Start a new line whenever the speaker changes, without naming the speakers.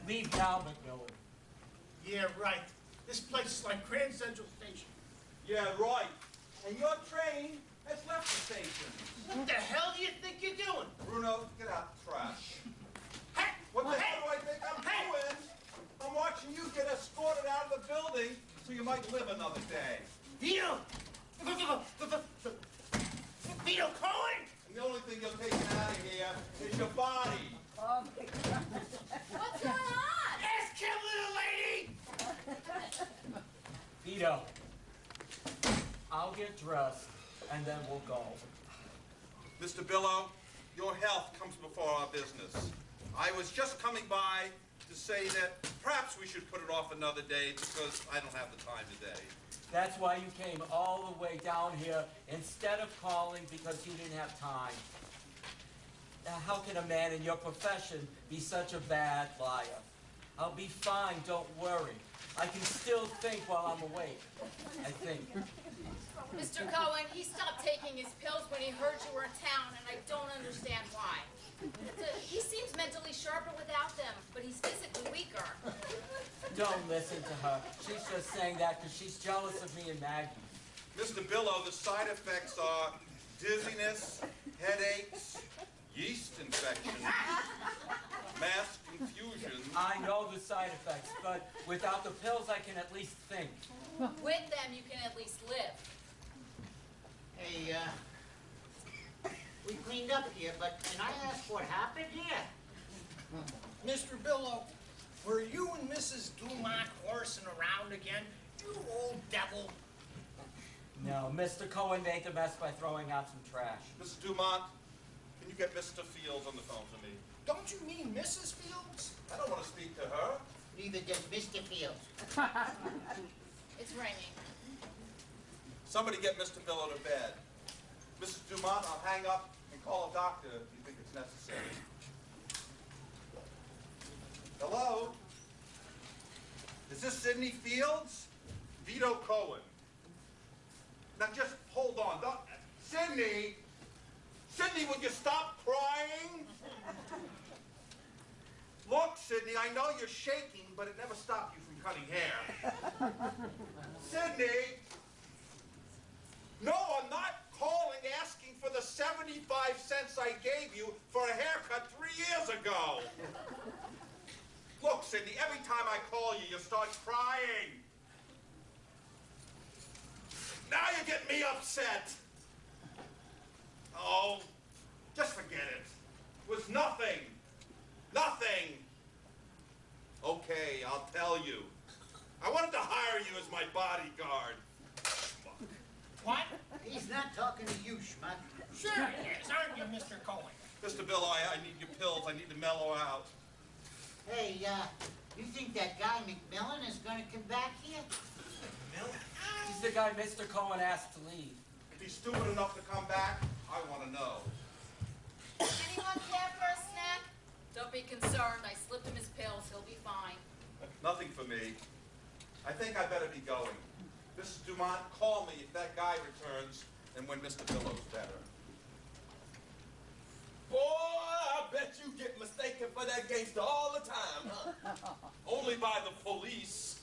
Leave now, McMillan.
Yeah, right. This place is like Grand Central Station.
Yeah, right. And your train has left the station.
What the hell do you think you're doing?
Bruno, get out the trash.
Hey!
What the
hey,
hell do I think I'm
hey.
doing? I'm watching you get escorted out of the building so you might live another day.
Vito! Vito Cohen!
And the only thing you're taking out of here is your body.
Oh my God.
What's going on?
Ask him, little lady!
Vito, I'll get dressed, and then we'll go.
Mr. Billow, your health comes before our business. I was just coming by to say that perhaps we should put it off another day because I don't have the time today.
That's why you came all the way down here instead of calling because you didn't have time. Now, how can a man in your profession be such a bad liar? I'll be fine, don't worry. I can still think while I'm awake, I think.
Mr. Cohen, he stopped taking his pills when he heard you were in town, and I don't understand why. He seems mentally sharper without them, but he's physically weaker.
Don't listen to her. She's just saying that because she's jealous of me and Maggie.
Mr. Billow, the side effects are dizziness, headaches, yeast infections, mass confusion.
I know the side effects, but without the pills, I can at least think.
With them, you can at least live.
Hey, we cleaned up here, but can I ask what happened here?
Mr. Billow, were you and Mrs. Dumont horsing around again? You old devil.
No, Mr. Cohen made the mess by throwing out some trash.
Mrs. Dumont, can you get Mr. Fields on the phone for me?
Don't you mean Mrs. Fields?
I don't want to speak to her.
Neither does Mr. Fields.
It's raining.
Somebody get Mr. Billow to bed. Mrs. Dumont, I'll hang up and call a doctor if you think it's necessary. Hello? Is this Sidney Fields? Vito Cohen. Now just hold on. Don't... Sidney! Sidney, would you stop crying? Look, Sidney, I know you're shaking, but it never stopped you from cutting hair. Sidney! No, I'm not calling asking for the 75 cents I gave you for a haircut 3 years ago. Look, Sidney, every time I call you, you start crying. Now you get me upset. Oh, just forget it. It was nothing. Nothing. Okay, I'll tell you. I wanted to hire you as my bodyguard.
What?
He's not talking to you, Schmuck.
Sure it is, aren't you, Mr. Cohen?
Mr. Bill, I need your pills. I need to mellow out.
Hey, you think that guy McMillan is going to come back here?
He's the guy Mr. Cohen asked to leave.
If he's stupid enough to come back, I want to know.
Anyone care for a snack? Don't be concerned. I slipped him his pills. He'll be fine.
Nothing for me. I think I better be going. Mrs. Dumont, call me if that guy returns and when Mr. Billow's better.
Boy, I bet you get mistaken for that gangster all the time, huh?
Only by the police.